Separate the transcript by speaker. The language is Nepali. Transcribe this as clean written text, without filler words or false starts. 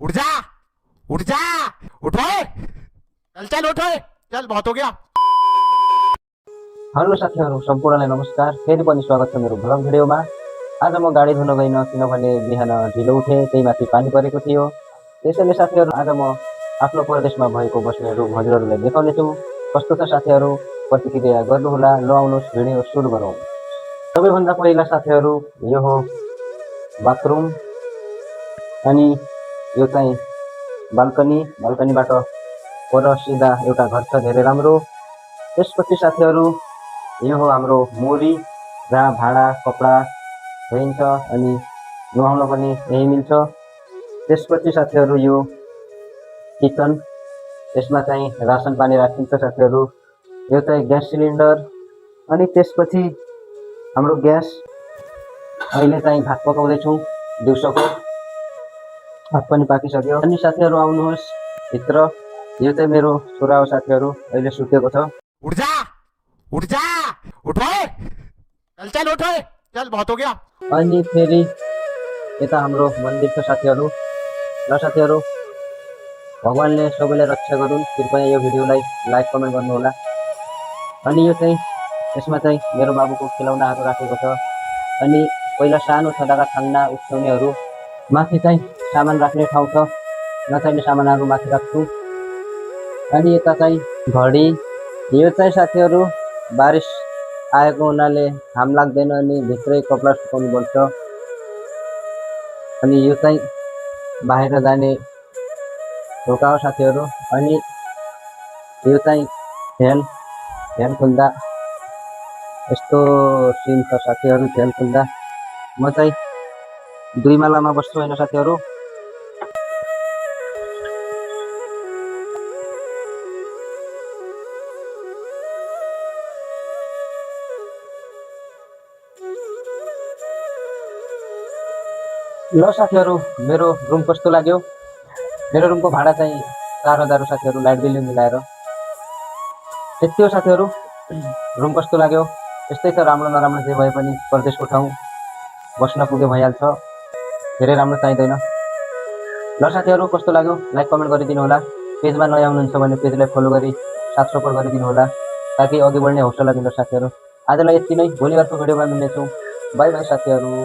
Speaker 1: उठ जा, उठ जा, उठ ओए, चल चल उठ ओए, चल बहुत हो गया।
Speaker 2: हेलो साथीहरू सम्पूर्णलाई नमस्कार। फेरि पनि स्वागत छ मेरो भ्लग भिडियोमा। आज म गाडी धुन गइन किनभने बिहान ढिलो उठे, त्यही माथि पानी परेको थियो। त्यसैले साथीहरू आज म आफ्नो प्रदेशमा भएको बस्नेहरू हजुरहरूलाई देखाउनेछु। कस्तो छ साथीहरू, प्रतिक्रिया गर्नुहोला। ल आउनुहोस् भिडियो सुरु गरौँ। सबैभन्दा पहिला साथीहरू यो हो बाथरुम, अनि यो चाहिँ बाल्कनीबाट पर सिधा एउटा घर छ धेरै राम्रो। त्यसपछि साथीहरू यो हो हाम्रो मोरी, जहाँ भाँडा कपडा धोइन्छ अनि नुहाउन पनि यही मिल्छ। त्यसपछि साथीहरू यो किचन, यसमा चाहिँ रासन पानी राखिन्छ साथीहरू। यो चाहिँ ग्यास सिलिन्डर, अनि त्यसपछि हाम्रो ग्यास। अहिले चाहिँ भात पकाउँदैछौँ, दिउँसोको भात पनि पाकिसक्यो। अनि साथीहरू आउनुहोस् भित्र। यो चाहिँ मेरो छोरा हो साथीहरू, अहिले सुतेको छ।
Speaker 1: उठ जा, उठ जा, उठ ओए, चल चल उठ ओए, चल बहुत हो गया।
Speaker 2: अनि फेरि यता हाम्रो मन्दिर छ साथीहरू। र साथीहरू, भगवान्ले सबैलाई रक्षा गरून्। कृपया यो भिडियोलाई लाइक कमेन्ट गर्नुहोला। अनि यो चाहिँ यसमा चाहिँ मेरो बाबुको खेलौनाहरू राखेको छ। अनि पहिला सानो छँदाका थाङ्ना उठाउनेहरू, माथि चाहिँ सामान राख्ने ठाउँ छ, नचाहिने सामानहरू माथि राख्छु। अनि यता चाहिँ घडी। यो चाहिँ साथीहरू बारिस आएको हुनाले घाम लाग्दैन अनि भित्रै कपडा सुकाउनु पर्छ। अनि यो चाहिँ बाहिर जाने ढोका हो साथीहरू। अनि यो चाहिँ फ्यान खुल्दा यस्तो सिन छ साथीहरू। फ्यान खुल्दा म चाहिँ 2 मालामा बस्छु होइन साथीहरू। ल साथीहरू, मेरो रुम कस्तो लाग्यो? मेरो रुमको भाडा चाहिँ 4000 हो साथीहरू, लाइट बिल मिलाएर। त्यति हो साथीहरू। रुम कस्तो लाग्यो? यस्तै छ, राम्रो नराम्रो जे भए पनि परदेशको ठाउँ बस्न पुगे भइहाल्छ, धेरै राम्रो चाहिँदैन। ल साथीहरू, कस्तो लाग्यो लाइक कमेन्ट गरिदिनु होला। पेजमा नयाँ हुनुहुन्छ भने पेजलाई फलो गरी साथ सपोर्ट गरिदिनु होला, ताकि अघि बढ्ने हौसला दिनुहोस् साथीहरू। आजलाई यति नै, भोलि अर्को भिडियोमा मिल्नेछौँ। बाई बाई साथीहरू।